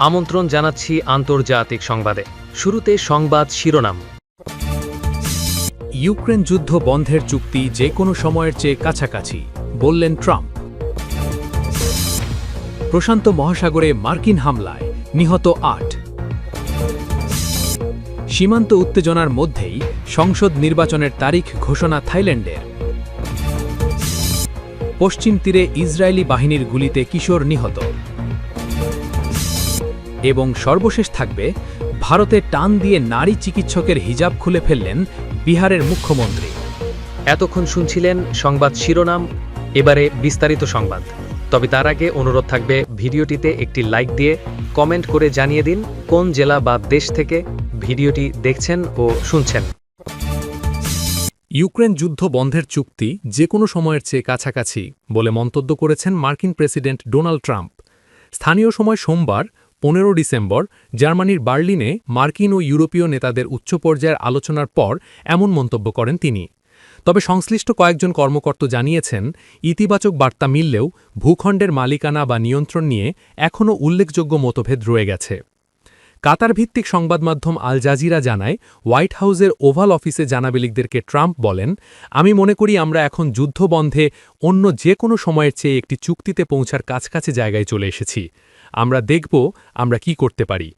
আমন্ত্রণ জানাচ্ছি আন্তর্জাতিক সংবাদে। শুরুতে সংবাদ শিরোনাম। ইউক্রেন যুদ্ধ বন্ধের চুক্তি যে কোনো সময়ের চেয়ে কাছাকাছি, বললেন ট্রাম্প। প্রশান্ত মহাসাগরে মার্কিন হামলায় নিহত ৮। সীমান্ত উত্তেজনার মধ্যেই সংসদ নির্বাচনের তারিখ ঘোষণা থাইল্যান্ডের। পশ্চিম তীরে ইসরায়েলি বাহিনীর গুলিতে কিশোর নিহত। এবং সর্বশেষ থাকবে, ভারতে টান দিয়ে নারী চিকিৎসকের হিজাব খুলে ফেললেন বিহারের মুখ্যমন্ত্রী। এতক্ষণ শুনছিলেন সংবাদ শিরোনাম, এবারে বিস্তারিত সংবাদ। তবে তার আগে অনুরোধ থাকবে, ভিডিওটিতে একটি লাইক দিয়ে কমেন্ট করে জানিয়ে দিন কোন জেলা বা দেশ থেকে ভিডিওটি দেখছেন ও শুনছেন। ইউক্রেন যুদ্ধ বন্ধের চুক্তি যে কোনো সময়ের চেয়ে কাছাকাছি বলে মন্তব্য করেছেন মার্কিন প্রেসিডেন্ট ডোনাল্ড ট্রাম্প। স্থানীয় সময় সোমবার 15 ডিসেম্বর জার্মানির বার্লিনে মার্কিন ও ইউরোপীয় নেতাদের উচ্চ পর্যায়ের আলোচনার পর এমন মন্তব্য করেন তিনি। তবে সংশ্লিষ্ট কয়েকজন কর্মকর্তা জানিয়েছেন, ইতিবাচক বার্তা মিললেও ভূখণ্ডের মালিকানা বা নিয়ন্ত্রণ নিয়ে এখনও উল্লেখযোগ্য মতভেদ রয়ে গেছে। কাতার ভিত্তিক সংবাদ মাধ্যম আল জাজিরা জানায়, হোয়াইট হাউসের ওভাল অফিসে জানাবেলিকদেরকে ট্রাম্প বলেন, আমি মনে করি আমরা এখন যুদ্ধ বন্ধে অন্য যে কোনো সময়ের চেয়ে একটি চুক্তিতে পৌঁছার কাছাকাছি জায়গায় চলে এসেছি। আমরা দেখব আমরা কি করতে পারি।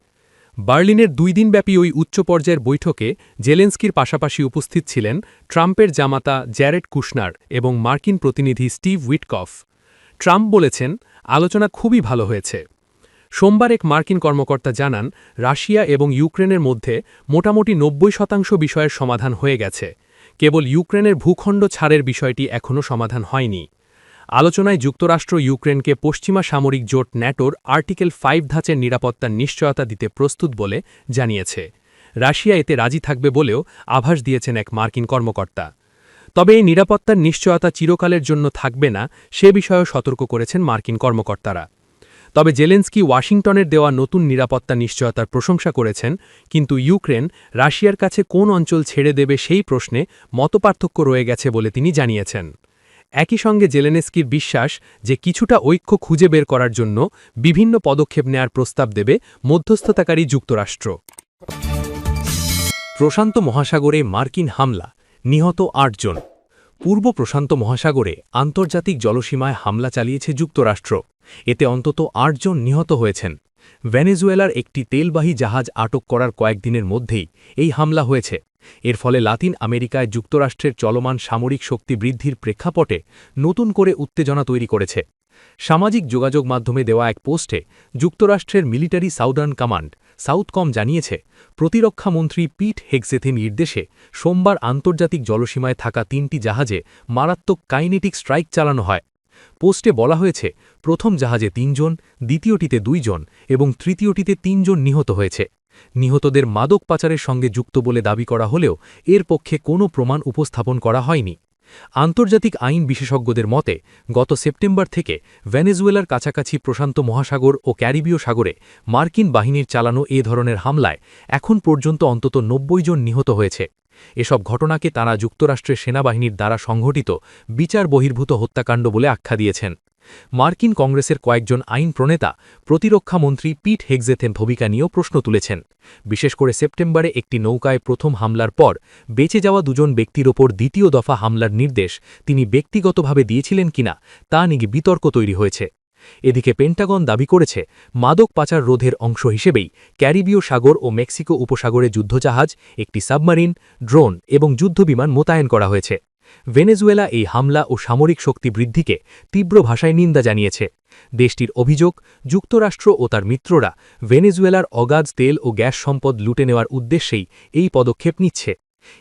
বার্লিনের 2 দিনব্যাপী ওই উচ্চ পর্যায়ের বৈঠকে জেলেন্সকির পাশাপাশি উপস্থিত ছিলেন ট্রাম্পের জামাতা জ্যারেড কুশনার এবং মার্কিন প্রতিনিধি স্টিভ উইটকফ। ট্রাম্প বলেছেন, আলোচনা খুবই ভালো হয়েছে। সোমবার এক মার্কিন কর্মকর্তা জানান, রাশিয়া এবং ইউক্রেনের মধ্যে মোটামুটি 90% বিষয়ের সমাধান হয়ে গেছে। কেবল ইউক্রেনের ভূখণ্ড ছাড়ের বিষয়টি এখনও সমাধান হয়নি। আলোচনায় যুক্তরাষ্ট্র ইউক্রেনকে পশ্চিমা সামরিক জোট ন্যাটোর আর্টিকেল 5 ধাঁচের নিরাপত্তার নিশ্চয়তা দিতে প্রস্তুত বলে জানিয়েছে। রাশিয়া এতে রাজি থাকবে বলেও আভাস দিয়েছেন এক মার্কিন কর্মকর্তা। তবে এই নিরাপত্তার নিশ্চয়তা চিরকালের জন্য থাকবে না, সে বিষয়েও সতর্ক করেছেন মার্কিন কর্মকর্তারা। তবে জেলেন্সকি ওয়াশিংটনের দেওয়া নতুন নিরাপত্তা নিশ্চয়তার প্রশংসা করেছেন, কিন্তু ইউক্রেন রাশিয়ার কাছে কোন অঞ্চল ছেড়ে দেবে সেই প্রশ্নে মতপার্থক্য রয়ে গেছে বলে তিনি জানিয়েছেন। একই সঙ্গে জেলেনস্কির বিশ্বাস যে কিছুটা ঐক্য খুঁজে বের করার জন্য বিভিন্ন পদক্ষেপ নেয়ার প্রস্তাব দেবে মধ্যস্থতাকারী যুক্তরাষ্ট্র। প্রশান্ত মহাসাগরে মার্কিন হামলা, নিহত ৮ জন। পূর্ব প্রশান্ত মহাসাগরে আন্তর্জাতিক জলসীমায় হামলা চালিয়েছে যুক্তরাষ্ট্র। এতে অন্তত ৮ জন নিহত হয়েছেন। ভেনেজুয়েলার একটি তেলবাহী জাহাজ আটক করার কয়েকদিনের মধ্যেই এই হামলা হয়েছে। এর ফলে লাতিন আমেরিকায় যুক্তরাষ্ট্রের চলমান সামরিক শক্তি বৃদ্ধির প্রেক্ষাপটে নতুন করে উত্তেজনা তৈরি করেছে। সামাজিক যোগাযোগ মাধ্যমে দেওয়া এক পোস্টে যুক্তরাষ্ট্রের মিলিটারি সাউদার্ন কমান্ড সাউথকম জানিয়েছে, প্রতিরক্ষামন্ত্রী পিট হেগসেথের নির্দেশে সোমবার আন্তর্জাতিক জলসীমায় থাকা 3টি জাহাজে মারাত্মক কাইনেটিক স্ট্রাইক চালানো হয়। পোস্টে বলা হয়েছে, প্রথম জাহাজে 3 জন, দ্বিতীয়টিতে 2 জন এবং তৃতীয়টিতে 3 জন নিহত হয়েছে। নিহতদের মাদক পাচারের সঙ্গে যুক্ত বলে দাবি করা হলেও এর পক্ষে কোনো প্রমাণ উপস্থাপন করা হয়নি। আন্তর্জাতিক আইন বিশেষজ্ঞদের মতে, গত সেপ্টেম্বর থেকে ভেনেজুয়েলার কাছাকাছি প্রশান্ত মহাসাগর ও ক্যারিবীয় সাগরে মার্কিন বাহিনীর চালানো এ ধরনের হামলায় এখন পর্যন্ত অন্তত 90 জন নিহত হয়েছে। এসব ঘটনাকে তারা যুক্তরাষ্ট্রের সেনাবাহিনীর দ্বারা সংঘটিত বিচার বহির্ভূত হত্যাকাণ্ড বলে আখ্যা দিয়েছেন। মার্কিন কংগ্রেসের কয়েকজন আইন প্রণেতা প্রতিরক্ষামন্ত্রী পিট হেগসেথের ভূমিকা নিয়েও প্রশ্ন তুলেছেন। বিশেষ করে সেপ্টেম্বরে একটি নৌকায় প্রথম হামলার পর বেঁচে যাওয়া 2 জন ব্যক্তির ওপর দ্বিতীয় দফা হামলার নির্দেশ তিনি ব্যক্তিগতভাবে দিয়েছিলেন কিনা তা নিয়ে বিতর্ক তৈরি হয়েছে। এদিকে পেন্টাগন দাবি করেছে, মাদক পাচার রোধের অংশ হিসেবেই ক্যারিবীয় সাগর ও মেক্সিকো উপসাগরে যুদ্ধজাহাজ, একটি সাবমারিন, ড্রোন এবং যুদ্ধবিমান মোতায়েন করা হয়েছে। ভেনেজুয়েলা এই হামলা ও সামরিক শক্তি বৃদ্ধিকে তীব্র ভাষায় নিন্দা জানিয়েছে। দেশটির অভিযোগ, যুক্তরাষ্ট্র ও তার মিত্ররা ভেনেজুয়েলার অগাধ তেল ও গ্যাস সম্পদ লুটে নেওয়ার উদ্দেশ্যেই এই পদক্ষেপ নিচ্ছে।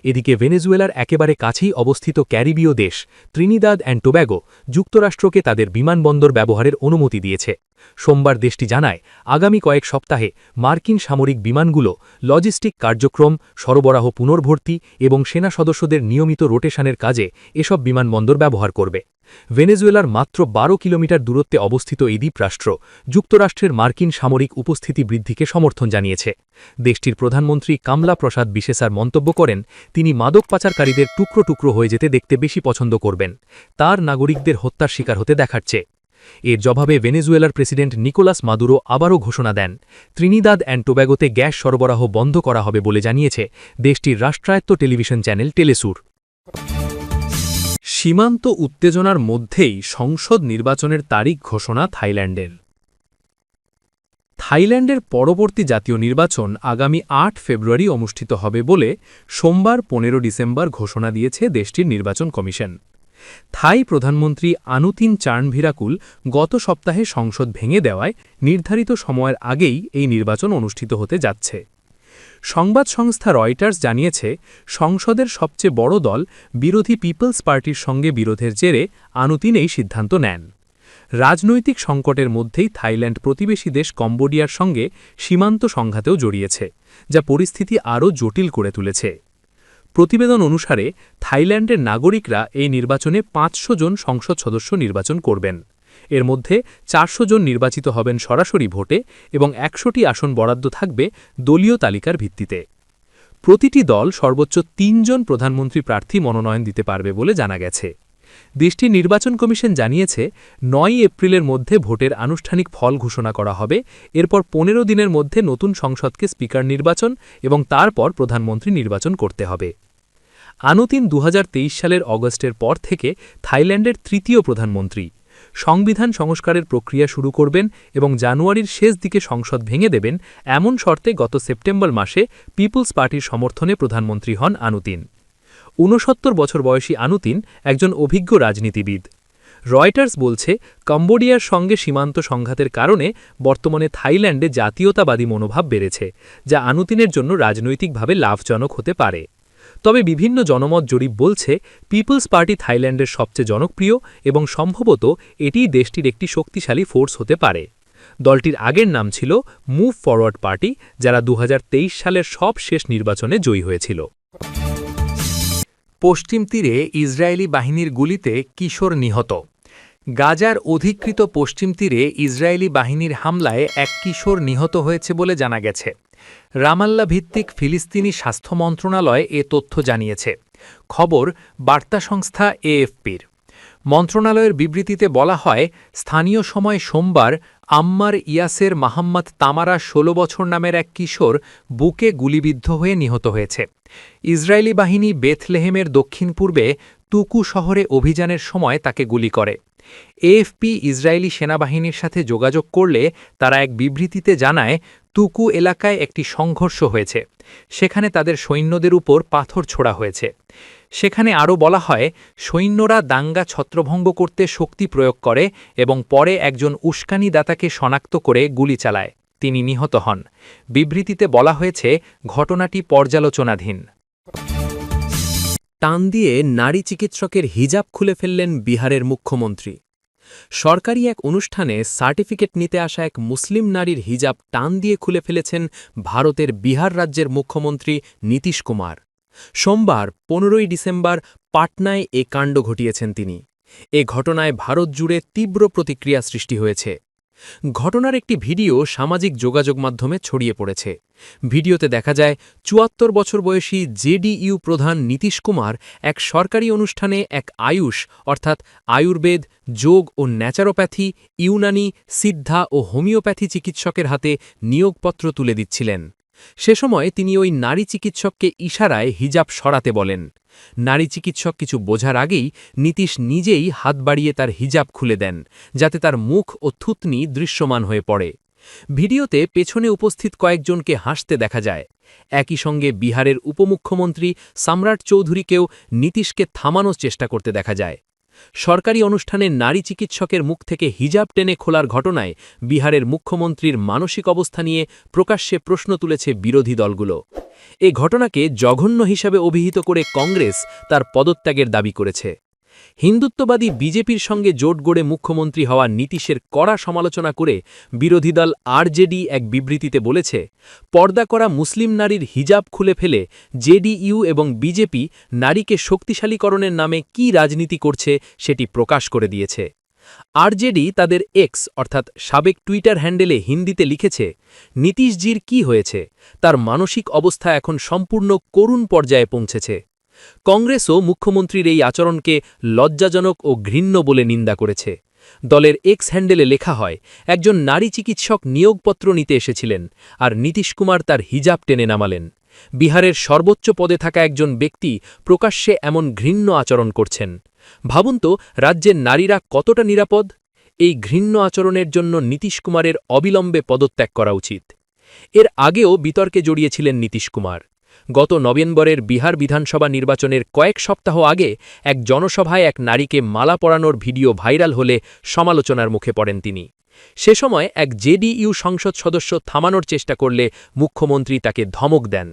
এদিকে ভেনেজুয়েলার একেবারে কাছেই অবস্থিত ক্যারিবীয় দেশ ত্রিনিদাদ অ্যান্ড টোব্যাগো যুক্তরাষ্ট্রকে তাদের বিমানবন্দর ব্যবহারের অনুমতি দিয়েছে। সোমবার দেশটি জানায়, আগামী কয়েক সপ্তাহে মার্কিন সামরিক বিমানগুলো লজিস্টিক কার্যক্রম, সরবরাহ পুনর্ভর্তি এবং সেনা সদস্যদের নিয়মিত রোটেশনের কাজে এসব বিমানবন্দর ব্যবহার করবে। ভেনেজুয়েলার মাত্র 12 কিলোমিটার দূরত্বে অবস্থিত এই দ্বীপরাষ্ট্র যুক্তরাষ্ট্রের মার্কিন সামরিক উপস্থিতি বৃদ্ধিকে সমর্থন জানিয়েছে। দেশটির প্রধানমন্ত্রী কামলা প্রসাদ বিশেসার মন্তব্য করেন, তিনি মাদক পাচারকারীদের টুকরো টুকরো হয়ে যেতে দেখতে বেশি পছন্দ করবেন, তার নাগরিকদের হত্যার শিকার হতে দেখাচ্ছে। এর জবাবে ভেনেজুয়েলার প্রেসিডেন্ট নিকোলাস মাদুরো আবারও ঘোষণা দেন ত্রিনিদাদ অ্যান্ড টোব্যাগোতে গ্যাস সরবরাহ বন্ধ করা হবে বলে জানিয়েছে দেশটির রাষ্ট্রায়ত্ত টেলিভিশন চ্যানেল টেলেসুর। সীমান্ত উত্তেজনার মধ্যেই সংসদ নির্বাচনের তারিখ ঘোষণা থাইল্যান্ডের। থাইল্যান্ডের পরবর্তী জাতীয় নির্বাচন আগামী ৮ ফেব্রুয়ারি অনুষ্ঠিত হবে বলে সোমবার ১৫ ডিসেম্বর ঘোষণা দিয়েছে দেশটির নির্বাচন কমিশন। থাই প্রধানমন্ত্রী আনুতিন চার্নভিরাকুল গত সপ্তাহে সংসদ ভেঙে দেওয়ায় নির্ধারিত সময়ের আগেই এই নির্বাচন অনুষ্ঠিত হতে যাচ্ছে। সংবাদ সংস্থা রয়টার্স জানিয়েছে সংসদের সবচেয়ে বড় দল বিরোধী পিপলস পার্টির সঙ্গে বিরোধের জেরে আনুতিন এই সিদ্ধান্ত নেন। রাজনৈতিক সংকটের মধ্যেই থাইল্যান্ড প্রতিবেশী দেশ কম্বোডিয়ার সঙ্গে সীমান্ত সংঘাতেও জড়িয়েছে, যা পরিস্থিতি আরও জটিল করে তুলেছে। প্রতিবেদন অনুসারে থাইল্যান্ডের নাগরিকরা এই নির্বাচনে ৫০০ জন সংসদ সদস্য নির্বাচন করবেন। এর মধ্যে ৪০০ জন নির্বাচিত হবেন সরাসরি ভোটে এবং ১০০টি আসন বরাদ্দ থাকবে দলীয় তালিকার ভিত্তিতে। প্রতিটি দল সর্বোচ্চ ৩ জন প্রধানমন্ত্রী প্রার্থী মনোনয়ন দিতে পারবে বলে জানা গেছে। দেশটির নির্বাচন কমিশন জানিয়েছে ৯ এপ্রিলের মধ্যে ভোটের আনুষ্ঠানিক ফল ঘোষণা করা হবে। এরপর ১৫ দিনের মধ্যে নতুন সংসদকে স্পিকার নির্বাচন এবং তারপর প্রধানমন্ত্রী নির্বাচন করতে হবে। আনুতিন ২০২৩ সালের অগস্টের পর থেকে থাইল্যান্ডের তৃতীয় প্রধানমন্ত্রী। সংবিধান সংস্কারের প্রক্রিয়া শুরু করবেন এবং জানুয়ারির শেষ দিকে সংসদ ভেঙে দেবেন এমন শর্তে গত সেপ্টেম্বর মাসে পিপলস পার্টির সমর্থনে প্রধানমন্ত্রী হন আনুতিন। ৬৯ বছর বয়সী আনুতিন একজন অভিজ্ঞ রাজনীতিবিদ। রয়টার্স বলছে কম্বোডিয়ার সঙ্গে সীমান্ত সংঘাতের কারণে বর্তমানে থাইল্যান্ডে জাতীয়তাবাদী মনোভাব বেড়েছে, যা আনুতিনের জন্য রাজনৈতিকভাবে লাভজনক হতে পারে। তবে বিভিন্ন জনমত জরিপ বলছে পিপলস পার্টি থাইল্যান্ডের সবচেয়ে জনপ্রিয় এবং সম্ভবত এটিই দেশটির একটি শক্তিশালী ফোর্স হতে পারে। দলটির আগের নাম ছিল মুভ ফরওয়ার্ড পার্টি, যারা ২০২৩ সালের সব শেষ নির্বাচনে জয়ী হয়েছিল। পশ্চিম তীরে ইসরায়েলি বাহিনীর গুলিতে কিশোর নিহত। গাজার অধিকৃত পশ্চিম তীরে ইসরায়েলি বাহিনীর হামলায় এক কিশোর নিহত হয়েছে বলে জানা গেছে। রামাল্লা ভিত্তিক ফিলিস্তিনি স্বাস্থ্য মন্ত্রণালয় এ তথ্য জানিয়েছে। খবর বার্তা সংস্থা এএফপির। মন্ত্রণালয়ের বিবৃতিতে বলা হয়, স্থানীয় সময় সোমবার আম্মার ইয়াসের মাহম্মদ তামারা ১৬ বছর নামের এক কিশোর বুকে গুলিবিদ্ধ হয়ে নিহত হয়েছে। ইসরায়েলি বাহিনী বেথলেহেমের দক্ষিণ পূর্বে তুকু শহরে অভিযানের সময় তাকে গুলি করে। এএফপি ইসরায়েলি সেনাবাহিনীর সাথে যোগাযোগ করলে তারা এক বিবৃতিতে জানায়, তুকু এলাকায় একটি সংঘর্ষ হয়েছে। সেখানে তাদের সৈন্যদের উপর পাথর ছোড়া হয়েছে। সেখানে আরও বলা হয়, সৈন্যরা দাঙ্গা ছত্রভঙ্গ করতে শক্তি প্রয়োগ করে এবং পরে একজন উস্কানিদাতাকে শনাক্ত করে গুলি চালায়। তিনি নিহত হন। বিবৃতিতে বলা হয়েছে, ঘটনাটি পর্যালোচনাধীন। টান দিয়ে নারী চিকিৎসকের হিজাব খুলে ফেললেন বিহারের মুখ্যমন্ত্রী। সরকারি এক অনুষ্ঠানে সার্টিফিকেট নিতে আসা এক মুসলিম নারীর হিজাব টান দিয়ে খুলে ফেলেছেন ভারতের বিহার রাজ্যের মুখ্যমন্ত্রী নীতিশ কুমার। সোমবার ১৫ ডিসেম্বর পাটনায় এ কাণ্ড ঘটিয়েছেন তিনি। এ ঘটনায় ভারত জুড়ে তীব্র প্রতিক্রিয়া সৃষ্টি হয়েছে। ঘটনার একটি ভিডিও সামাজিক যোগাযোগ মাধ্যমে ছড়িয়ে পড়েছে। ভিডিওতে দেখা যায় ৭৪ বছর বয়সী জেডিইউ প্রধান নীতিশ কুমার এক সরকারি অনুষ্ঠানে এক আয়ুষ অর্থাৎ আয়ুর্বেদ, যোগ ও ন্যাচারোপ্যাথি, ইউনানি, সিদ্ধা ও হোমিওপ্যাথি চিকিৎসকের হাতে নিয়োগপত্র তুলে দিচ্ছিলেন। সে সময় তিনি ওই নারী চিকিৎসককে ইশারায় হিজাব সরাতে বলেন। নারী চিকিৎসক কিছু বোঝার আগেই নীতিশ নিজেই হাত বাড়িয়ে তার হিজাব খুলে দেন, যাতে তার মুখ ও থুতনি দৃশ্যমান হয়ে পড়ে। ভিডিওতে পেছনে উপস্থিত কয়েকজনকে হাসতে দেখা যায়। একই সঙ্গে বিহারের উপমুখ্যমন্ত্রী সম্রাট চৌধুরীকেও নীতিশকে থামানোর চেষ্টা করতে দেখা যায়। সরকারি অনুষ্ঠানে নারী চিকিৎসকের মুখ থেকে হিজাব টেনে খোলার ঘটনায় বিহারের মুখ্যমন্ত্রীর মানসিক অবস্থা নিয়ে প্রকাশ্যে প্রশ্ন তুলেছে বিরোধী দলগুলো। এ ঘটনাকে জঘন্য হিসাবে অভিহিত করে কংগ্রেস তার পদত্যাগের দাবি করেছে। হিন্দুত্ববাদী বিজেপির সঙ্গে জোট গড়ে মুখ্যমন্ত্রী হওয়া নীতিশের কড়া সমালোচনা করে বিরোধী দল আরজেডি এক বিবৃতিতে বলেছে, পর্দা করা মুসলিম নারীর হিজাব খুলে ফেলে জেডিইউ এবং বিজেপি নারীকে শক্তিশালীকরণের নামে কী রাজনীতি করছে সেটি প্রকাশ করে দিয়েছে। আরজেডি তাদের এক্স অর্থাৎ সাবেক টুইটার হ্যান্ডেলে হিন্দিতে লিখেছে, নীতিশজির কি হয়েছে, তার মানসিক অবস্থা এখন সম্পূর্ণ করুণ পর্যায়ে পৌঁছেছে। কংগ্রেসও মুখ্যমন্ত্রীর এই আচরণকে লজ্জাজনক ও ঘৃণ্য বলে নিন্দা করেছে। দলের এক্স হ্যান্ডেলে লেখা হয়, একজন নারী চিকিৎসক নিয়োগপত্র নিতে এসেছিলেন, আর নীতিশ কুমার তার হিজাব টেনে নামালেন। বিহারের সর্বোচ্চ পদে থাকা একজন ব্যক্তি প্রকাশ্যে এমন ঘৃণ্য আচরণ করছেন। ভাবুন তো, রাজ্যের নারীরা কতটা নিরাপদ? এই ঘৃণ্য আচরণের জন্য নীতিশ কুমারের অবিলম্বে পদত্যাগ করা উচিত। এর আগেও বিতর্কে জড়িয়েছিলেন নীতিশ কুমার। গত নভেম্বরের বিহার বিধানসভা নির্বাচনের কয়েক সপ্তাহ আগে এক জনসভায় এক নারীকে মালা পরানোর ভিডিও ভাইরাল হলে সমালোচনার মুখে পড়েন তিনি। সে সময় এক জেডিইউ সংসদ সদস্য থামানোর চেষ্টা করলে মুখ্যমন্ত্রী তাকে ধমক দেন।